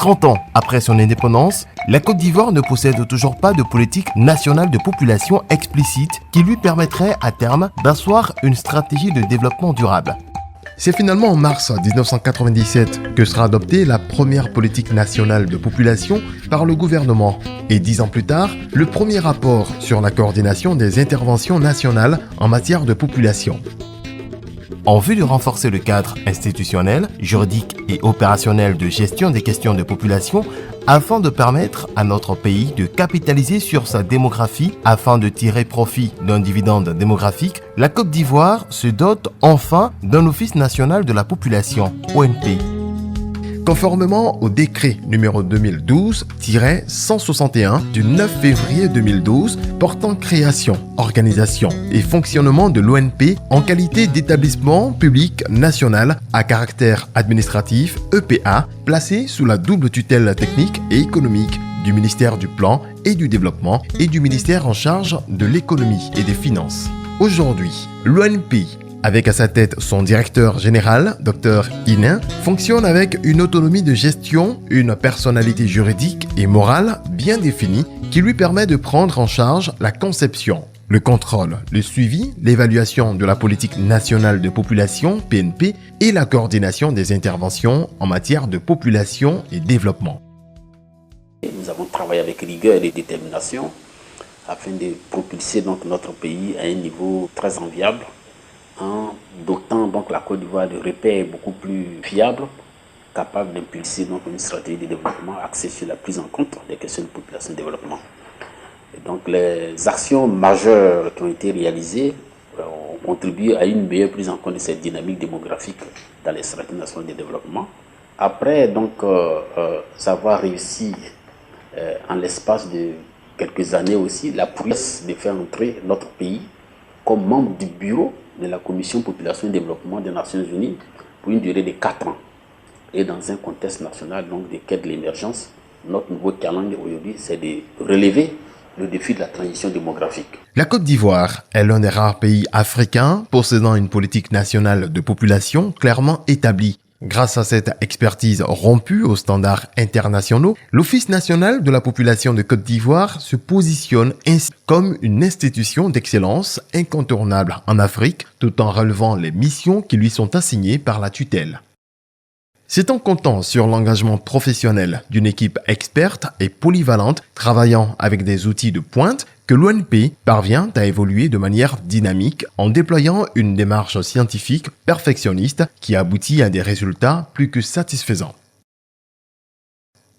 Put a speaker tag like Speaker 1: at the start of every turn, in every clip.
Speaker 1: 30 ans après son indépendance, la Côte d'Ivoire ne possède toujours pas de politique nationale de population explicite qui lui permettrait à terme d'asseoir une stratégie de développement durable. C'est finalement en mars 1997 que sera adoptée la première politique nationale de population par le gouvernement et 10 ans plus tard, le premier rapport sur la coordination des interventions nationales en matière de population. En vue de renforcer le cadre institutionnel, juridique et opérationnel de gestion des questions de population, afin de permettre à notre pays de capitaliser sur sa démographie afin de tirer profit d'un dividende démographique, la Côte d'Ivoire se dote enfin d'un Office national de la population, ONP. Conformément au décret numéro 2012-161 du 9 février 2012 portant création, organisation et fonctionnement de l'ONP en qualité d'établissement public national à caractère administratif EPA placé sous la double tutelle technique et économique du ministère du Plan et du Développement et du ministère en charge de l'économie et des finances. Aujourd'hui, l'ONP avec à sa tête son directeur général, Dr Inin, fonctionne avec une autonomie de gestion, une personnalité juridique et morale bien définie qui lui permet de prendre en charge la conception, le contrôle, le suivi, l'évaluation de la politique nationale de population, PNP, et la coordination des interventions en matière de population et développement.
Speaker 2: Nous avons travaillé avec rigueur et détermination afin de propulser donc notre pays à un niveau très enviable, en dotant donc la Côte d'Ivoire de repères beaucoup plus fiables, capables d'impulser donc une stratégie de développement axée sur la prise en compte des questions de population et de développement. Et donc les actions majeures qui ont été réalisées ont contribué à une meilleure prise en compte de cette dynamique démographique dans les stratégies nationales de développement. Après donc avoir réussi en l'espace de quelques années aussi la prouesse de faire entrer notre pays comme membre du bureau de la Commission Population et Développement des Nations Unies pour une durée de 4 ans. Et dans un contexte national donc de quête de l'émergence, notre nouveau challenge aujourd'hui, c'est de relever le défi de la transition démographique.
Speaker 1: La Côte d'Ivoire est l'un des rares pays africains possédant une politique nationale de population clairement établie. Grâce à cette expertise rompue aux standards internationaux, l'Office national de la population de Côte d'Ivoire se positionne ainsi comme une institution d'excellence incontournable en Afrique, tout en relevant les missions qui lui sont assignées par la tutelle. C'est en comptant sur l'engagement professionnel d'une équipe experte et polyvalente, travaillant avec des outils de pointe, que l'ONP parvient à évoluer de manière dynamique en déployant une démarche scientifique perfectionniste qui aboutit à des résultats plus que satisfaisants.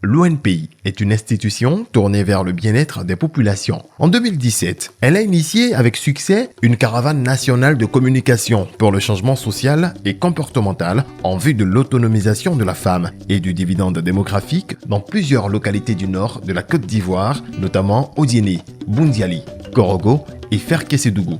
Speaker 1: L'ONP est une institution tournée vers le bien-être des populations. En 2017, elle a initié avec succès une caravane nationale de communication pour le changement social et comportemental en vue de l'autonomisation de la femme et du dividende démographique dans plusieurs localités du nord de la Côte d'Ivoire, notamment Odiéné, Boundiali, Korogo et Ferkessédougou.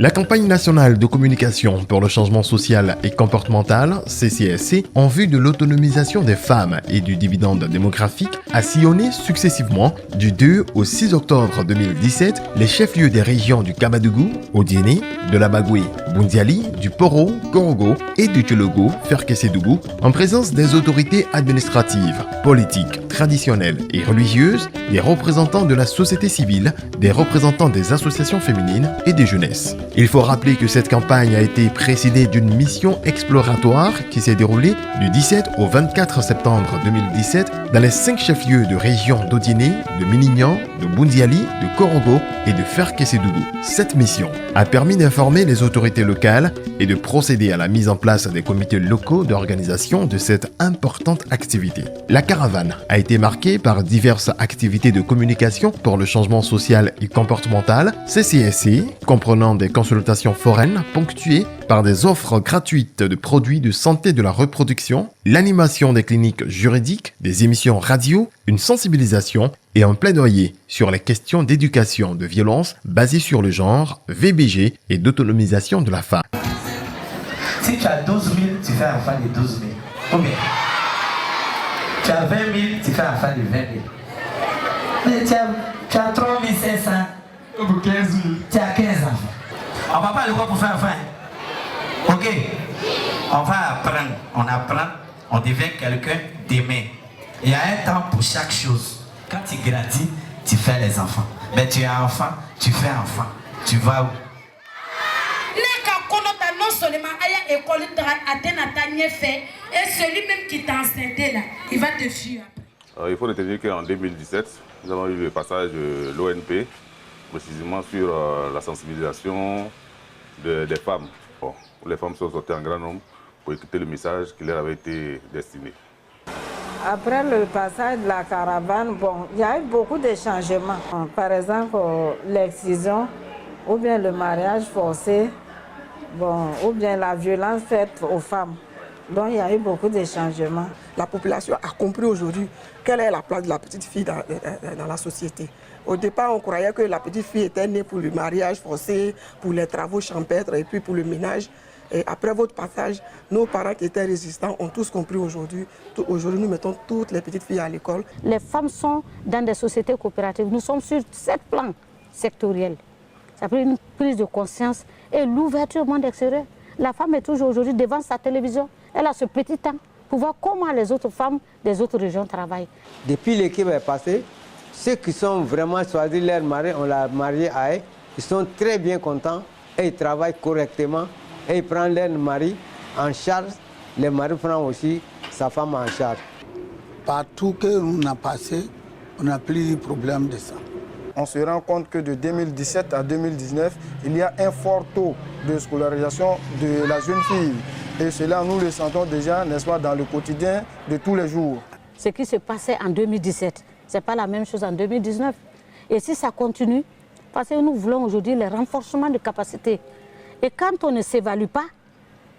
Speaker 1: La campagne nationale de communication pour le changement social et comportemental, CCSC, en vue de l'autonomisation des femmes et du dividende démographique, a sillonné successivement du 2 au 6 octobre 2017 les chefs-lieux des régions du Kamadougou, Odiéné, de la Bagoué, Boundiali, du Poro, Korogo et du Tchologo, Ferkessédougou, en présence des autorités administratives, politiques, traditionnelles et religieuses, des représentants de la société civile, des représentants des associations féminines et des jeunesses. Il faut rappeler que cette campagne a été précédée d'une mission exploratoire qui s'est déroulée du 17 au 24 septembre 2017 dans les 5 chefs-lieux de région d'Odiéné, de Minignan, de Boundiali, de Korogo et de Ferkessédougou. Cette mission a permis d'informer les autorités locales et de procéder à la mise en place des comités locaux d'organisation de cette importante activité. La caravane a été marquée par diverses activités de communication pour le changement social et comportemental, CCSC, comprenant des consultations foraines ponctuées par des offres gratuites de produits de santé de la reproduction, l'animation des cliniques juridiques, des émissions radio, une sensibilisation et un plaidoyer sur les questions d'éducation de violence basées sur le genre, VBG et d'autonomisation de la femme.
Speaker 3: Si tu as 12 000, tu fais un enfant de 12 000. Combien? Tu as 20 000, tu fais un enfant de 20 000. Mais tu as 3 500 ou 15 000. Tu as 15 enfants. On va pas le quoi pour faire un enfant. Ok? On va apprendre. On apprend. On devient quelqu'un d'aimer. Il y a un temps pour chaque chose. Quand tu grandis, tu fais les enfants. Mais tu es enfant, tu fais enfant. Tu vas où?
Speaker 4: Non seulement à l'école fait, et celui même qui t'a enceinté là, il va te fuir.
Speaker 5: Il faut retenir qu'en 2017, nous avons eu le passage de l'ONP, précisément sur la sensibilisation des femmes. Bon, les femmes sont sorties en grand nombre pour écouter le message qui leur avait été destiné.
Speaker 6: Après le passage de la caravane, bon, il y a eu beaucoup de changements. Par exemple, l'excision ou bien le mariage forcé, bon, ou bien la violence faite aux femmes. Donc il y a eu beaucoup de changements.
Speaker 7: La population a compris aujourd'hui quelle est la place de la petite fille dans la société. Au départ, on croyait que la petite fille était née pour le mariage forcé, pour les travaux champêtres et puis pour le ménage. Et après votre passage, nos parents qui étaient résistants ont tous compris aujourd'hui. Aujourd'hui, nous mettons toutes les petites filles à l'école.
Speaker 8: Les femmes sont dans des sociétés coopératives. Nous sommes sur 7 plans sectoriels. Ça a pris une prise de conscience et l'ouverture au monde extérieur. La femme est toujours aujourd'hui devant sa télévision. Elle a ce petit temps pour voir comment les autres femmes des autres régions travaillent.
Speaker 9: Depuis l'équipe est passée, ceux qui sont vraiment choisis leur mari, on l'a marié à eux, ils sont très bien contents et ils travaillent correctement et ils prennent leur mari en charge. Le mari prend aussi sa femme en charge.
Speaker 10: Partout que l'on a passé, on n'a plus de problème de ça.
Speaker 11: On se rend compte que de 2017 à 2019, il y a un fort taux de scolarisation de la jeune fille. Et cela, nous le sentons déjà, n'est-ce pas, dans le quotidien de tous les jours.
Speaker 8: Ce qui se passait en 2017, ce n'est pas la même chose en 2019. Et si ça continue, parce que nous voulons aujourd'hui le renforcement de capacités. Et quand on ne s'évalue pas,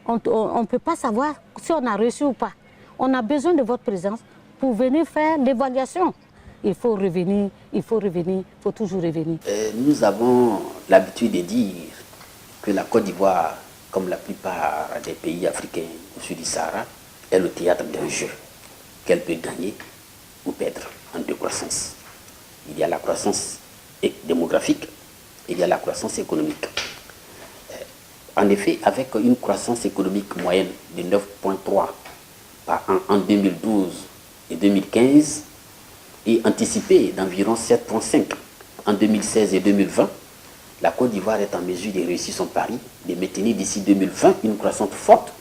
Speaker 8: on ne peut pas savoir si on a réussi ou pas. On a besoin de votre présence pour venir faire l'évaluation. Il faut revenir, il faut toujours revenir.
Speaker 2: Nous avons l'habitude de dire que la Côte d'Ivoire, comme la plupart des pays africains au sud du Sahara, est le théâtre d'un jeu qu'elle peut gagner ou perdre en deux croissances. Il y a la croissance démographique, il y a la croissance économique. En effet, avec une croissance économique moyenne de 9,3 par an en 2012 et 2015, et anticipée d'environ 7,5 en 2016 et 2020, la Côte d'Ivoire est en mesure de réussir son pari, de maintenir d'ici 2020 une croissance forte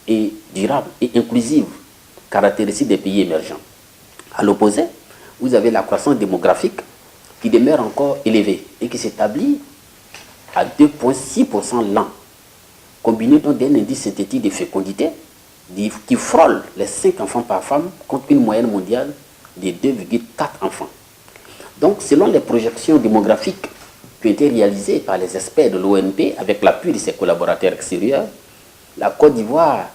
Speaker 2: et durable et inclusive, caractéristique des pays émergents. À l'opposé, vous avez la croissance démographique qui demeure encore élevée et qui s'établit à 2,6% l'an, combiné donc d'un indice synthétique de fécondité qui frôle les 5 enfants par femme contre une moyenne mondiale de 2,4 enfants. Donc, selon les projections démographiques qui ont été réalisées par les experts de l'ONP avec l'appui de ses collaborateurs extérieurs, la Côte d'Ivoire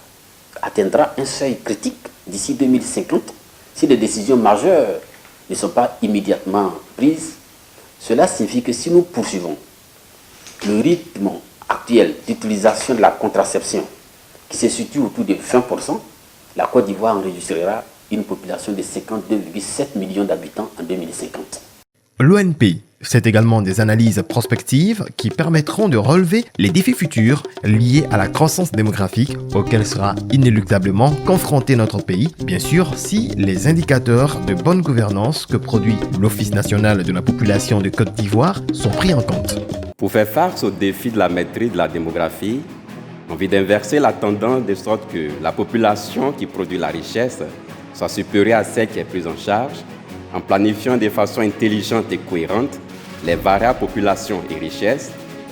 Speaker 2: atteindra un seuil critique d'ici 2050 si des décisions majeures ne sont pas immédiatement prises. Cela signifie que si nous poursuivons le rythme actuel d'utilisation de la contraception qui se situe autour de 20%, la Côte d'Ivoire enregistrera une population de 52,7 millions d'habitants en 2050.
Speaker 1: L'ONP, c'est également des analyses prospectives qui permettront de relever les défis futurs liés à la croissance démographique auxquels sera inéluctablement confronté notre pays, bien sûr si les indicateurs de bonne gouvernance que produit l'Office national de la population de Côte d'Ivoire sont pris en compte.
Speaker 12: Pour faire face au défi de la maîtrise de la démographie, on vient d'inverser la tendance de sorte que la population qui produit la richesse soit supérieure à celle qui est prise en charge, en planifiant de façon intelligente et cohérente les variables population et richesse.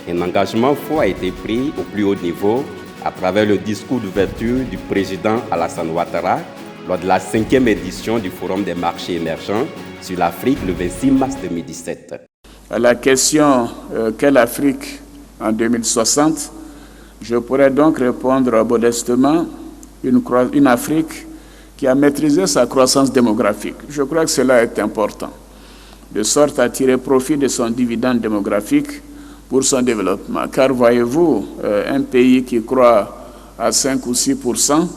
Speaker 12: Un engagement fort a été pris au plus haut niveau à travers le discours d'ouverture du président Alassane Ouattara lors de la 5e édition du Forum des marchés émergents sur l'Afrique le 26 mars 2017.
Speaker 13: À la question quelle Afrique en 2060, je pourrais donc répondre modestement une Afrique qui a maîtrisé sa croissance démographique. Je crois que cela est important, de sorte à tirer profit de son dividende démographique pour son développement. Car voyez-vous, un pays qui croît à 5 ou 6%,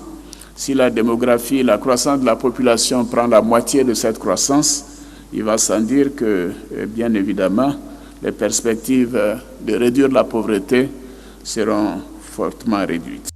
Speaker 13: si la démographie, la croissance de la population prend la moitié de cette croissance, il va sans dire que, bien évidemment, les perspectives de réduire la pauvreté seront fortement réduites.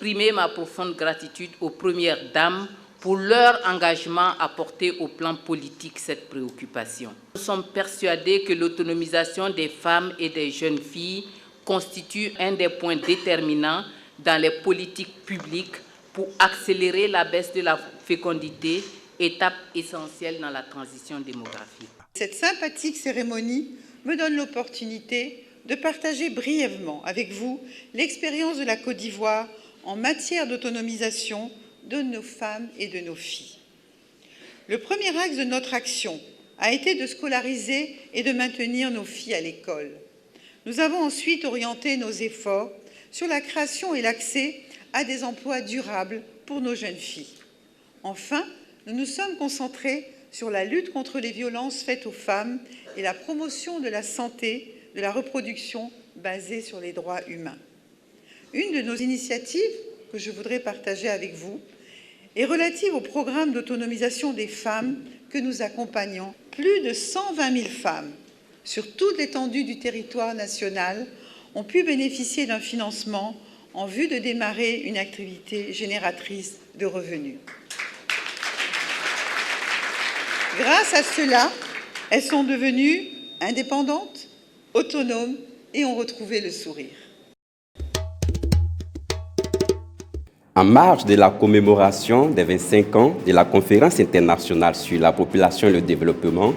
Speaker 14: exprimer ma profonde gratitude aux premières dames pour leur engagement à porter au plan politique cette préoccupation. Nous sommes persuadés que l'autonomisation des femmes et des jeunes filles constitue un des points déterminants dans les politiques publiques pour accélérer la baisse de la fécondité, étape essentielle dans la transition démographique.
Speaker 15: Cette sympathique cérémonie me donne l'opportunité de partager brièvement avec vous l'expérience de la Côte d'Ivoire en matière d'autonomisation de nos femmes et de nos filles. Le premier axe de notre action a été de scolariser et de maintenir nos filles à l'école. Nous avons ensuite orienté nos efforts sur la création et l'accès à des emplois durables pour nos jeunes filles. Enfin, nous nous sommes concentrés sur la lutte contre les violences faites aux femmes et la promotion de la santé, de la reproduction basée sur les droits humains. Une de nos initiatives que je voudrais partager avec vous est relative au programme d'autonomisation des femmes que nous accompagnons. Plus de 120 000 femmes sur toute l'étendue du territoire national ont pu bénéficier d'un financement en vue de démarrer une activité génératrice de revenus. Grâce à cela, elles sont devenues indépendantes, autonomes et ont retrouvé le sourire.
Speaker 12: En marge de la commémoration des 25 ans de la Conférence internationale sur la population et le développement,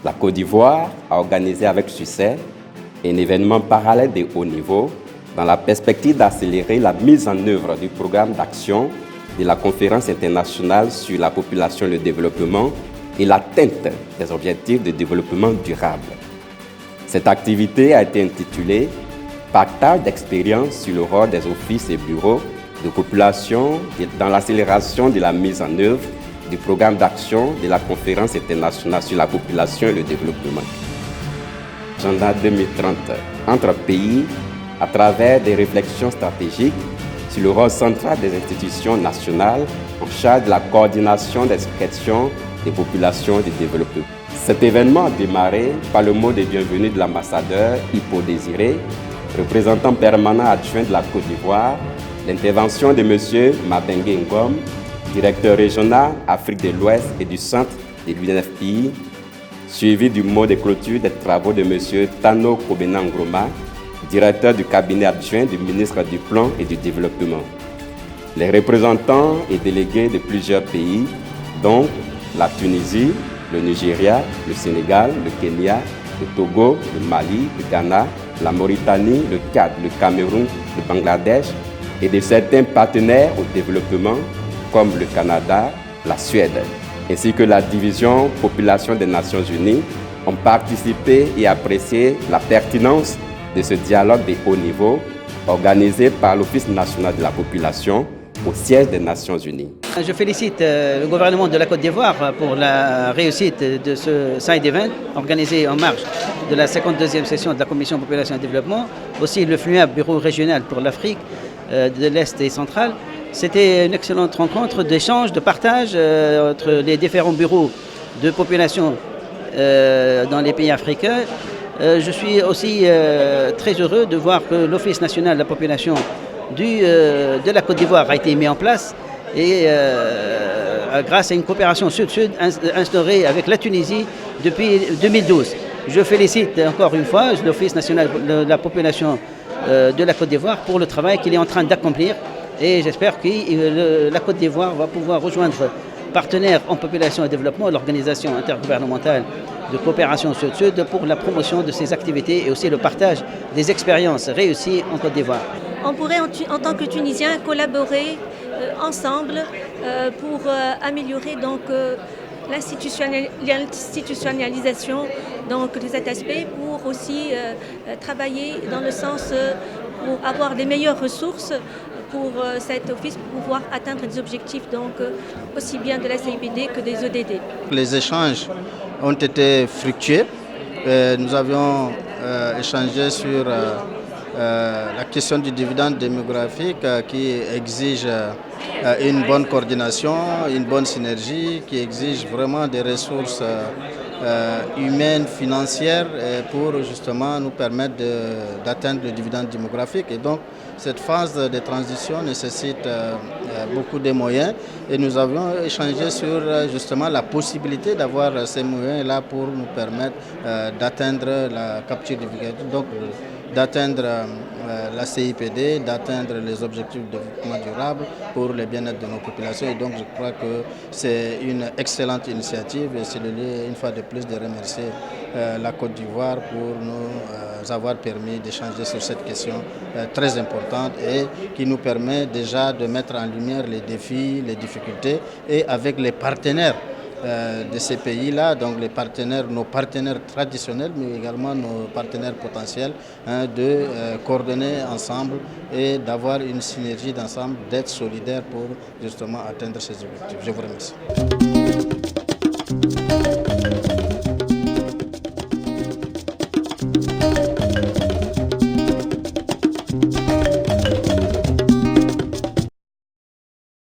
Speaker 12: la Côte d'Ivoire a organisé avec succès un événement parallèle de haut niveau dans la perspective d'accélérer la mise en œuvre du programme d'action de la Conférence internationale sur la population et le développement et l'atteinte des objectifs de développement durable. Cette activité a été intitulée « Partage d'expériences sur le rôle des offices et bureaux de population dans l'accélération de la mise en œuvre du programme d'action de la Conférence internationale sur la population et le développement. Agenda 2030 entre pays à travers des réflexions stratégiques sur le rôle central des institutions nationales en charge de la coordination des questions des populations et du développement. Cet événement a démarré par le mot de bienvenue de l'ambassadeur Hippo Désiré, représentant permanent adjoint de la Côte d'Ivoire, l'intervention de M. Mabengue Ngom, directeur régional Afrique de l'Ouest et du Centre de l'UNFPI, suivi du mot de clôture des travaux de M. Tano Kobena Ngroma, directeur du cabinet adjoint du ministre du Plan et du Développement. Les représentants et délégués de plusieurs pays, dont la Tunisie, le Nigeria, le Sénégal, le Kenya, le Togo, le Mali, le Ghana, la Mauritanie, le Tchad, le Cameroun, le Bangladesh, et de certains partenaires au développement comme le Canada, la Suède, ainsi que la division population des Nations Unies ont participé et apprécié la pertinence de ce dialogue de haut niveau organisé par l'Office national de la population au siège des Nations Unies.
Speaker 16: Je félicite le gouvernement de la Côte d'Ivoire pour la réussite de ce side event organisé en marge de la 52e session de la Commission Population et Développement, aussi le FNUAP, Bureau régional pour l'Afrique de l'Est et centrale. C'était une excellente rencontre d'échange, de partage entre les différents bureaux de population dans les pays africains. Je suis aussi très heureux de voir que l'Office national de la population de la Côte d'Ivoire a été mis en place et grâce à une coopération sud-sud instaurée avec la Tunisie depuis 2012. Je félicite encore une fois l'Office national de la population de la Côte d'Ivoire pour le travail qu'il est en train d'accomplir et j'espère que la Côte d'Ivoire va pouvoir rejoindre partenaires en population et développement, l'organisation intergouvernementale de coopération sud-sud pour la promotion de ces activités et aussi le partage des expériences réussies en Côte d'Ivoire.
Speaker 17: On pourrait en tant que Tunisiens collaborer ensemble pour améliorer donc l'institutionnalisation de cet aspect pour aussi travailler dans le sens pour avoir des meilleures ressources pour cet office pour pouvoir atteindre des objectifs donc aussi bien de la CIBD que des EDD.
Speaker 18: Les échanges ont été fructueux. Nous avions échangé sur la question du dividende démographique qui exige une bonne coordination, une bonne synergie, qui exige vraiment des ressources humaines, financières pour justement nous permettre d'atteindre le dividende démographique. Et donc cette phase de transition nécessite beaucoup de moyens et nous avons échangé sur justement la possibilité d'avoir ces moyens-là pour nous permettre d'atteindre la capture du végétal, donc d'atteindre la CIPD, d'atteindre les objectifs de développement durable pour le bien-être de nos populations. Et donc je crois que c'est une excellente initiative et c'est le lieu une fois de plus de remercier la Côte d'Ivoire pour nous avoir permis d'échanger sur cette question très importante et qui nous permet déjà de mettre en lumière les défis, les difficultés et avec les partenaires de ces pays-là, donc les partenaires, nos partenaires traditionnels, mais également nos partenaires potentiels, de coordonner ensemble et d'avoir une synergie d'ensemble, d'être solidaires pour justement atteindre ces objectifs. Je vous remercie.